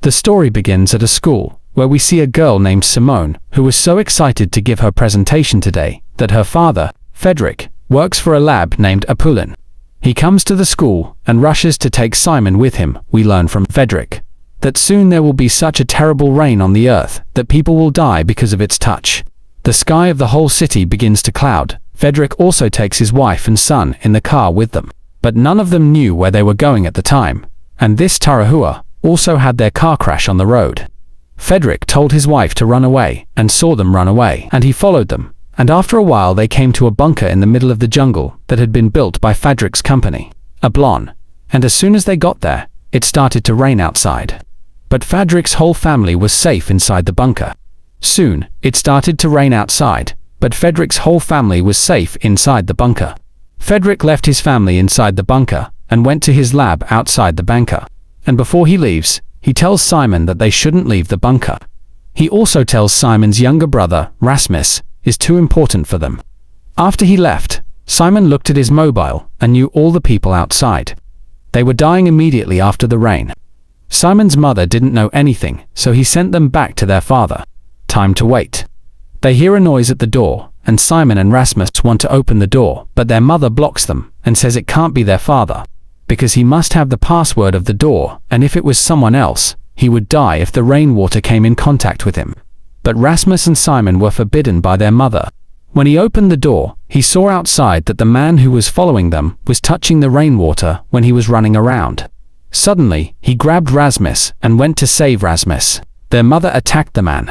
The story begins at a school, where we see a girl named Simone, who was so excited to give her presentation today, that her father, Fedrick, works for a lab named Applen. He comes to the school, and rushes to take Simon with him. We learn from Fedrick that soon there will be such a terrible rain on the earth, that people will die because of its touch. The sky of the whole city begins to cloud. Fedrick also takes his wife and son in the car with them, but none of them knew where they were going at the time, and this Tarahua also had their car crash on the road. Fedrick told his wife to run away, and saw them run away, and he followed them, and after a while they came to a bunker in the middle of the jungle that had been built by Fedrick's company, Applen, and as soon as they got there, it started to rain outside. But Fedrick's whole family was safe inside the bunker. Soon, it started to rain outside, but Fedrick's whole family was safe inside the bunker. Fedrick left his family inside the bunker, and went to his lab outside the bunker. And before he leaves, he tells Simon that they shouldn't leave the bunker. He also tells Simon's younger brother, Rasmus, is too important for them. After he left, Simon looked at his mobile and knew all the people outside. They were dying immediately after the rain. Simon's mother didn't know anything, so he sent them back to their father. Time to wait. They hear a noise at the door, and Simon and Rasmus want to open the door, but their mother blocks them and says it can't be their father, because he must have the password of the door, and if it was someone else, he would die if the rainwater came in contact with him. But Rasmus and Simon were forbidden by their mother. When he opened the door, he saw outside that the man who was following them was touching the rainwater when he was running around. Suddenly, he grabbed Rasmus and went to save Rasmus. Their mother attacked the man,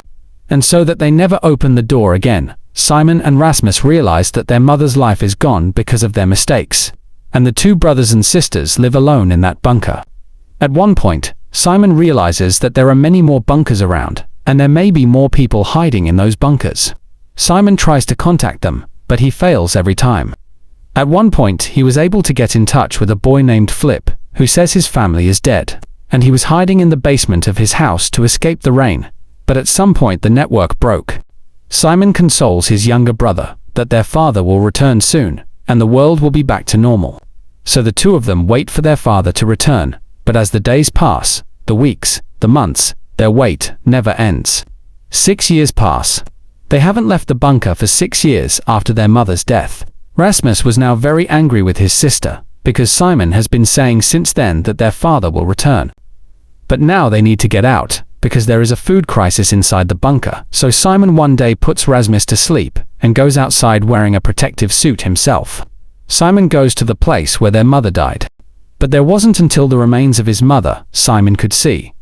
and so that they never opened the door again, Simon and Rasmus realized that their mother's life is gone because of their mistakes, and the two brothers and sisters live alone in that bunker. At one point, Simon realizes that there are many more bunkers around, and there may be more people hiding in those bunkers. Simon tries to contact them, but he fails every time. At one point, he was able to get in touch with a boy named Flip, who says his family is dead, and he was hiding in the basement of his house to escape the rain, but at some point the network broke. Simon consoles his younger brother that their father will return soon, and the world will be back to normal. So the two of them wait for their father to return, but as the days pass, the weeks, the months, their wait never ends. 6 years pass. They haven't left the bunker for 6 years after their mother's death. Rasmus was now very angry with his sister, because Simon has been saying since then that their father will return. But now they need to get out, because there is a food crisis inside the bunker. So Simon one day puts Rasmus to sleep, and goes outside wearing a protective suit himself. Simon goes to the place where their mother died. But there wasn't until the remains of his mother Simon could see.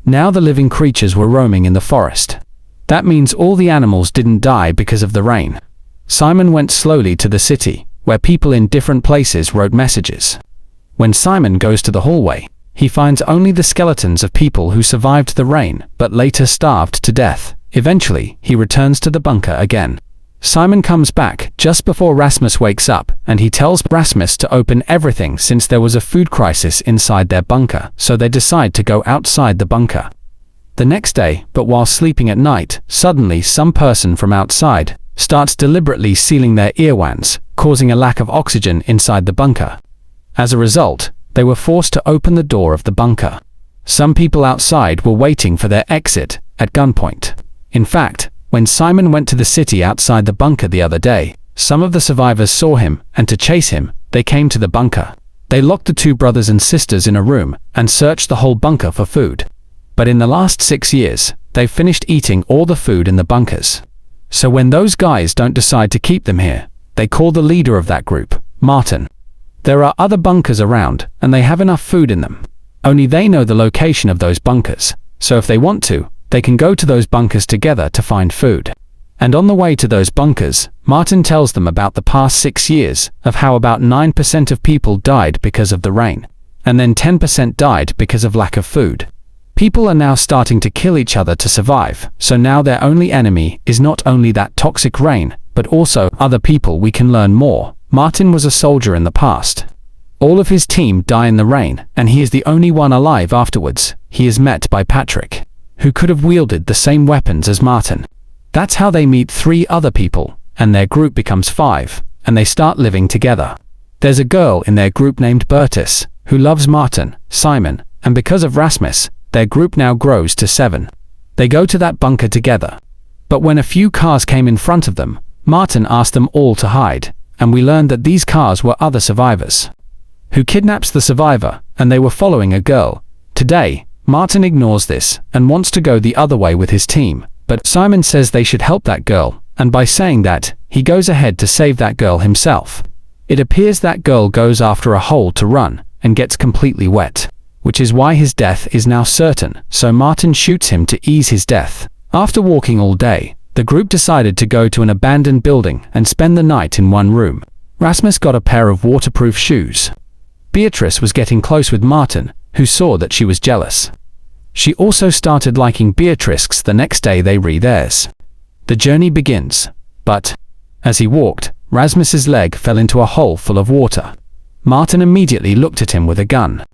Now the living creatures were roaming in the forest. That means all the animals didn't die because of the rain. Simon went slowly to the city, where people in different places wrote messages. When Simon goes to the hallway, he finds only the skeletons of people who survived the rain but later starved to death. Eventually, he returns to the bunker again. Simon comes back just before Rasmus wakes up, and he tells Rasmus to open everything since there was a food crisis inside their bunker, so they decide to go outside the bunker. The next day, but while sleeping at night, suddenly some person from outside starts deliberately sealing their earwanes, causing a lack of oxygen inside the bunker. As a result, they were forced to open the door of the bunker. Some people outside were waiting for their exit at gunpoint. In fact, when Simon went to the city outside the bunker the other day, some of the survivors saw him, and to chase him, they came to the bunker. They locked the two brothers and sisters in a room and searched the whole bunker for food. But in the last 6 years, they've finished eating all the food in the bunkers. So when those guys don't decide to keep them here, they call the leader of that group, Martin. There are other bunkers around, and they have enough food in them. Only they know the location of those bunkers, so if they want to, they can go to those bunkers together to find food. And on the way to those bunkers, Martin tells them about the past 6 years, of how about 9% of people died because of the rain, and then 10% died because of lack of food. People are now starting to kill each other to survive, so now their only enemy is not only that toxic rain, but also other people. We can learn more. Martin was a soldier in the past. All of his team die in the rain, and he is the only one alive afterwards. He is met by Patrick, who could have wielded the same weapons as Martin. That's how they meet 3 other people, and their group becomes 5, and they start living together. There's a girl in their group named Bertus, who loves Martin, Simon, and because of Rasmus, their group now grows to 7. They go to that bunker together. But when a few cars came in front of them, Martin asked them all to hide, and we learned that these cars were other survivors who kidnaps the survivor, and they were following a girl. Today, Martin ignores this and wants to go the other way with his team, but Simon says they should help that girl, and by saying that, he goes ahead to save that girl himself. It appears that girl goes after a hole to run and gets completely wet, which is why his death is now certain, so Martin shoots him to ease his death. After walking all day, the group decided to go to an abandoned building and spend the night in one room. Rasmus got a pair of waterproof shoes. Beatrice was getting close with Martin, who saw that she was jealous. She also started liking Beatrice. The next day they read theirs. The journey begins, but as he walked, Rasmus's leg fell into a hole full of water. Martin immediately looked at him with a gun.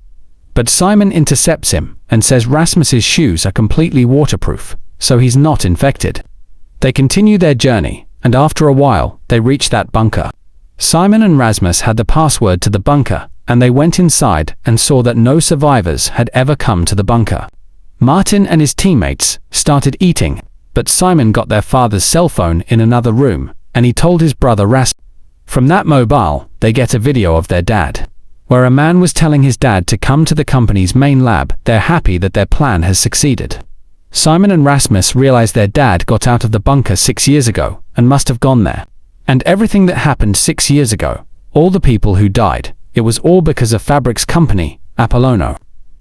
But Simon intercepts him and says Rasmus's shoes are completely waterproof, so he's not infected. They continue their journey, and after a while, they reach that bunker. Simon and Rasmus had the password to the bunker, and they went inside and saw that no survivors had ever come to the bunker. Martin and his teammates started eating, but Simon got their father's cell phone in another room, and he told his brother Rasmus. From that mobile, they get a video of their dad, where a man was telling his dad to come to the company's main lab. They're happy that their plan has succeeded. Simon and Rasmus realize their dad got out of the bunker 6 years ago and must have gone there. And everything that happened 6 years ago, all the people who died, it was all because of Fedrick's company, Applen.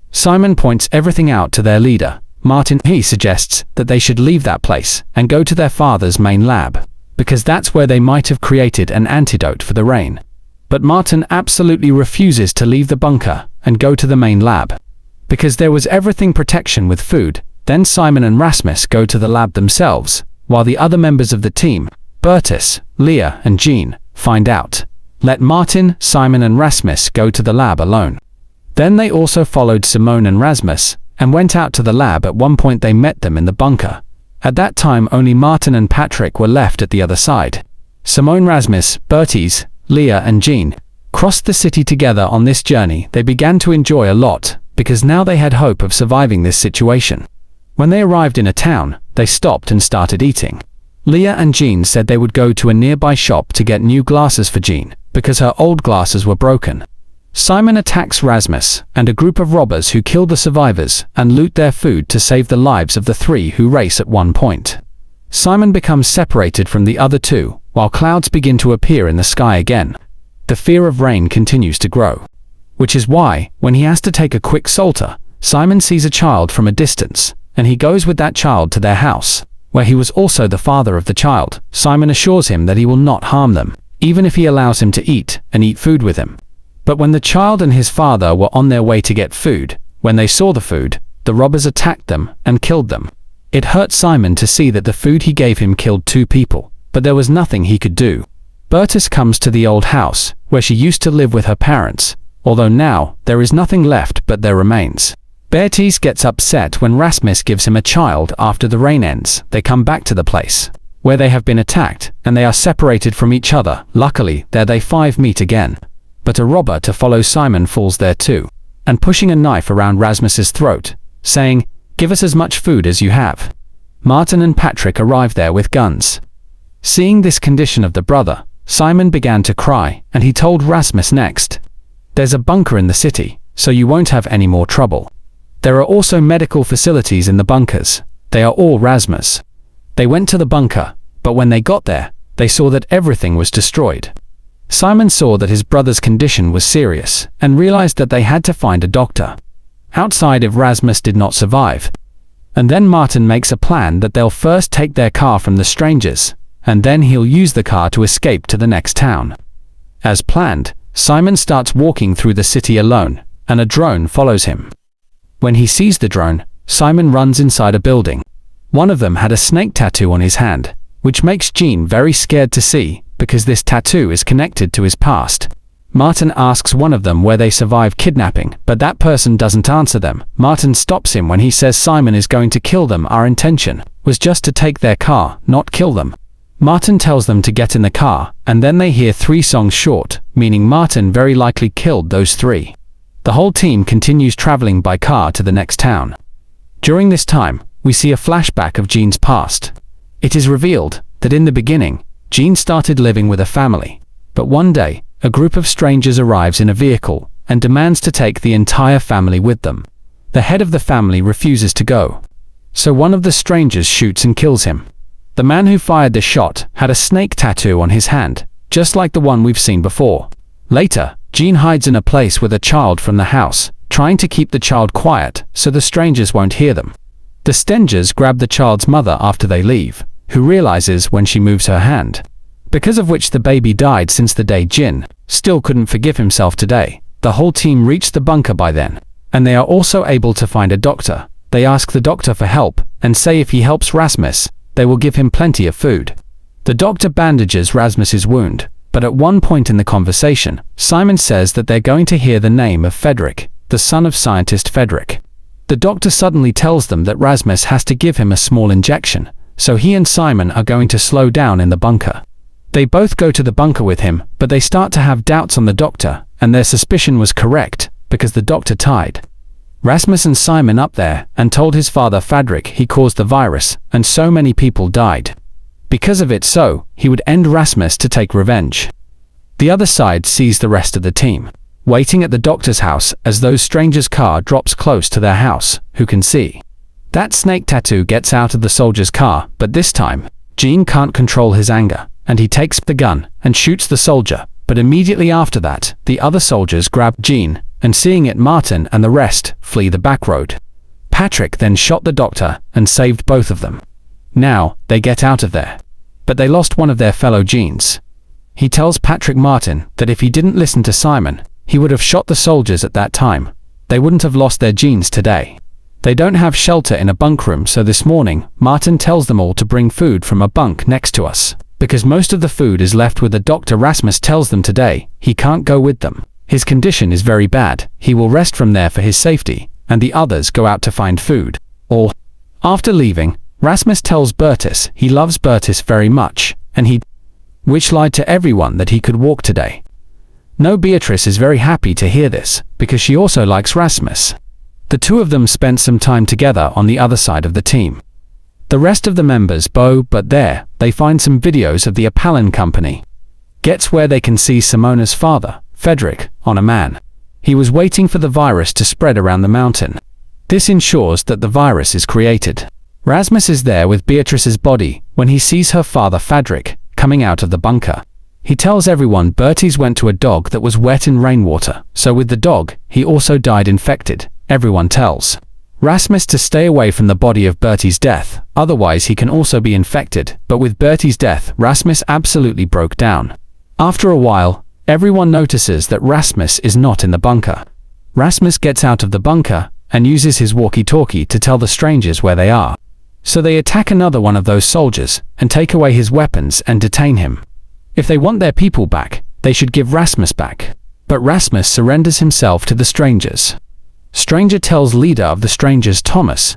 Simon points everything out to their leader, Martin. He suggests that they should leave that place and go to their father's main lab, because that's where they might have created an antidote for the rain. But Martin absolutely refuses to leave the bunker and go to the main lab, because there was everything protection with food. Then Simon and Rasmus go to the lab themselves, while the other members of the team, Bertus, Leah and Jean, find out. Let Martin, Simon and Rasmus go to the lab alone. Then they also followed Simone and Rasmus, and went out to the lab. At one point they met them in the bunker. At that time only Martin and Fedrick were left at the other side. Simone, Rasmus, Bertus, Leah and Jean crossed the city together. On this journey they began to enjoy a lot, because now they had hope of surviving this situation. When they arrived in a town, they stopped and started eating. Leah and Jean said they would go to a nearby shop to get new glasses for Jean, because her old glasses were broken. Simon attacks Rasmus and a group of robbers who kill the survivors and loot their food to save the lives of the 3 who race at one point. Simon becomes separated from the other 2, while clouds begin to appear in the sky again. The fear of rain continues to grow, which is why, when he has to take a quick salter, Simon sees a child from a distance, and he goes with that child to their house, where he was also the father of the child. Simon assures him that he will not harm them, even if he allows him to eat food with him. But when the child and his father were on their way to get food, when they saw the food, the robbers attacked them and killed them. It hurt Simon to see that the food he gave him killed 2 people, but there was nothing he could do. Bertus comes to the old house, where she used to live with her parents, although now there is nothing left but their remains. Bertus gets upset when Rasmus gives him a child. After the rain ends, they come back to the place, where they have been attacked, and they are separated from each other. Luckily, there they 5 meet again. But a robber to follow Simon falls there too, and pushing a knife around Rasmus's throat, saying, "Give us as much food as you have." Martin and Fedrick arrive there with guns. Seeing this condition of the brother, Simon began to cry, and he told Rasmus next, "There's a bunker in the city, so you won't have any more trouble. There are also medical facilities in the bunkers. They are all Rasmus." They went to the bunker, but when they got there, they saw that everything was destroyed. Simon saw that his brother's condition was serious, and realized that they had to find a doctor. Outside if Rasmus did not survive. And then Martin makes a plan that they'll first take their car from the strangers, and then he'll use the car to escape to the next town. As planned, Simon starts walking through the city alone, and a drone follows him. When he sees the drone, Simon runs inside a building. One of them had a snake tattoo on his hand, which makes Jean very scared to see, because this tattoo is connected to his past. Martin asks one of them where they survived kidnapping, but that person doesn't answer them. Martin stops him when he says Simon is going to kill them. Our intention was just to take their car, not kill them. Martin tells them to get in the car, and then they hear 3 songs short, meaning Martin very likely killed those 3. The whole team continues traveling by car to the next town. During this time, we see a flashback of Jean's past. It is revealed that in the beginning, Jean started living with a family. But one day, a group of strangers arrives in a vehicle and demands to take the entire family with them. The head of the family refuses to go. So one of the strangers shoots and kills him. The man who fired the shot had a snake tattoo on his hand, just like the one we've seen before. Later, Jean hides in a place with a child from the house, trying to keep the child quiet so the strangers won't hear them. The strangers grab the child's mother after they leave, who realizes when she moves her hand. Because of which the baby died since the day Jin still couldn't forgive himself today. The whole team reached the bunker by then, and they are also able to find a doctor. They ask the doctor for help and say if he helps Rasmus, they will give him plenty of food. The doctor bandages Rasmus's wound, but at one point in the conversation, Simon says that they're going to hear the name of Fedrick, the son of scientist Fedrick. The doctor suddenly tells them that Rasmus has to give him a small injection, so he and Simon are going to slow down in the bunker. They both go to the bunker with him, but they start to have doubts on the doctor, and their suspicion was correct, because the doctor tied Rasmus and Simon up there and told his father Fedrick he caused the virus, and so many people died. Because of it, so he would end Rasmus to take revenge. The other side sees the rest of the team waiting at the doctor's house as those strangers' car drops close to their house, who can see. That snake tattoo gets out of the soldier's car, but this time, Jean can't control his anger, and he takes the gun and shoots the soldier, but immediately after that, the other soldiers grab Jean, and seeing it, Martin and the rest flee the back road. Patrick then shot the doctor and saved both of them. Now, they get out of there. But they lost one of their fellow Jeans. He tells Patrick Martin that if he didn't listen to Simon, he would have shot the soldiers at that time. They wouldn't have lost their Jeans today. They don't have shelter in a bunk room, so this morning, Martin tells them all to bring food from a bunk next to us. Because most of the food is left with the doctor. Rasmus tells them today he can't go with them. His condition is very bad, he will rest from there for his safety, and the others go out to find food. After leaving, Rasmus tells Bertus he loves Bertus very much, and which lied to everyone that he could walk today. No, Beatrice is very happy to hear this, because she also likes Rasmus. The two of them spent some time together on the other side of the team. The rest of the members but there, they find some videos of the Applen company. Gets where they can see Simone's father, Fedrick, on a man. He was waiting for the virus to spread around the mountain. This ensures that the virus is created. Rasmus is there with Beatrice's body when he sees her father Fedrick coming out of the bunker. He tells everyone Bertis went to a dog that was wet in rainwater, so with the dog, he also died infected. Everyone tells Rasmus to stay away from the body of Bertie's death, otherwise he can also be infected, but with Bertie's death, Rasmus absolutely broke down. After a while, everyone notices that Rasmus is not in the bunker. Rasmus gets out of the bunker and uses his walkie-talkie to tell the strangers where they are. So they attack another one of those soldiers and take away his weapons and detain him. If they want their people back, they should give Rasmus back. But Rasmus surrenders himself to the strangers. Stranger tells leader of the strangers Thomas,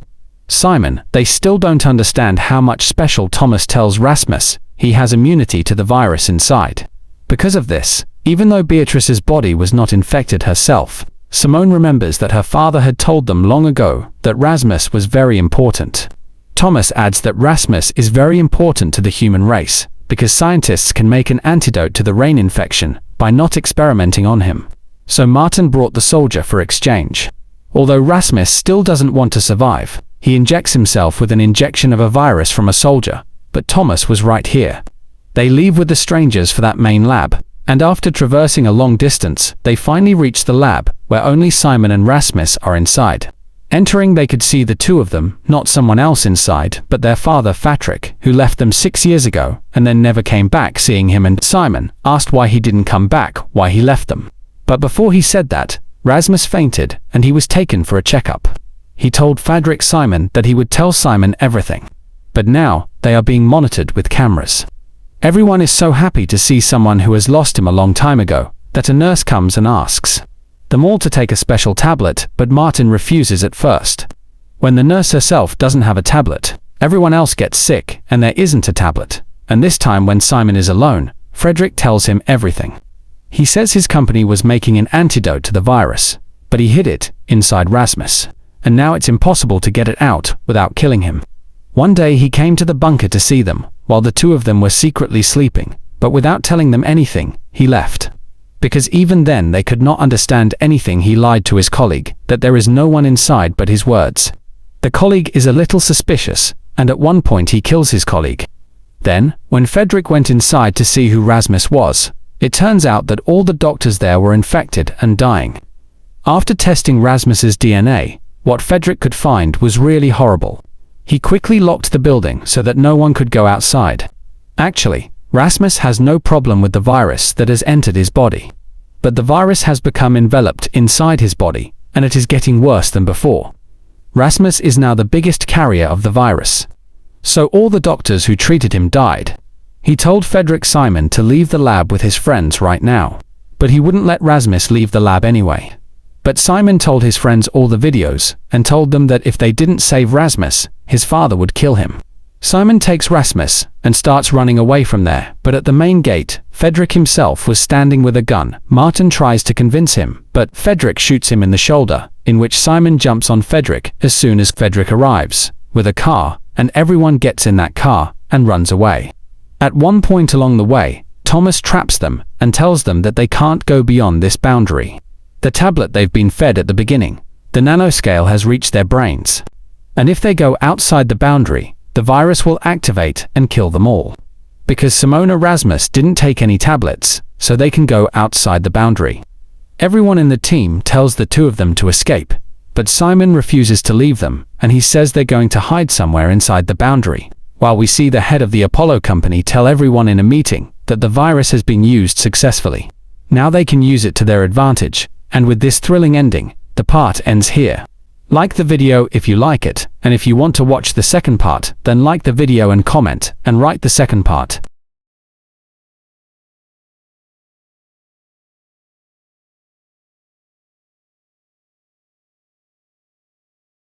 Simon. They still don't understand how much special. Thomas tells Rasmus he has immunity to the virus inside. Because of this, even though Beatrice's body was not infected herself, Simone remembers that her father had told them long ago that Rasmus was very important. Thomas adds that Rasmus is very important to the human race, because scientists can make an antidote to the rain infection by not experimenting on him. So Martin brought the soldier for exchange. Although Rasmus still doesn't want to survive, he injects himself with an injection of a virus from a soldier, but Thomas was right here. They leave with the strangers for that main lab, and after traversing a long distance, they finally reach the lab, where only Simon and Rasmus are inside. Entering, they could see the two of them, not someone else inside, but their father Fedrick, who left them 6 years ago, and then never came back. Seeing him, and Simon asked why he didn't come back, why he left them. But before he said that, Rasmus fainted, and he was taken for a checkup. He told Fedrick Simon that he would tell Simon everything. But now, they are being monitored with cameras. Everyone is so happy to see someone who has lost him a long time ago, that a nurse comes and asks them all to take a special tablet, but Martin refuses at first. When the nurse herself doesn't have a tablet, everyone else gets sick, and there isn't a tablet. And this time when Simon is alone, Fedrick tells him everything. He says his company was making an antidote to the virus, but he hid it inside Rasmus. and now it's impossible to get it out without killing him. One day he came to the bunker to see them, while the two of them were secretly sleeping, but without telling them anything, he left. Because even then they could not understand anything, he lied to his colleague that there is no one inside but his words. The colleague is a little suspicious, and at one point he kills his colleague. Then, when Fedrick went inside to see who Rasmus was, it turns out that all the doctors there were infected and dying. After testing Rasmus's DNA, what Fedrick could find was really horrible. He quickly locked the building so that no one could go outside. Actually, Rasmus has no problem with the virus that has entered his body. But the virus has become enveloped inside his body, and it is getting worse than before. Rasmus is now the biggest carrier of the virus. So all the doctors who treated him died. He told Fedrick Simon to leave the lab with his friends right now, but he wouldn't let Rasmus leave the lab anyway. But Simon told his friends all the videos, and told them that if they didn't save Rasmus, his father would kill him. Simon takes Rasmus and starts running away from there, but at the main gate, Fedrick himself was standing with a gun. Martin tries to convince him, but Fedrick shoots him in the shoulder, in which Simon jumps on Fedrick as soon as Fedrick arrives with a car, and everyone gets in that car and runs away. At one point along the way, Thomas traps them and tells them that they can't go beyond this boundary. The tablet they've been fed at the beginning, the nanoscale, has reached their brains. And if they go outside the boundary, the virus will activate and kill them all. Because Simone Rasmus didn't take any tablets, so they can go outside the boundary. Everyone in the team tells the two of them to escape, but Simon refuses to leave them, and he says they're going to hide somewhere inside the boundary, while we see the head of the Apollo company tell everyone in a meeting that the virus has been used successfully. Now they can use it to their advantage, and with this thrilling ending, the part ends here. Like the video if you like it, and if you want to watch the second part, then like the video and comment, and write the second part.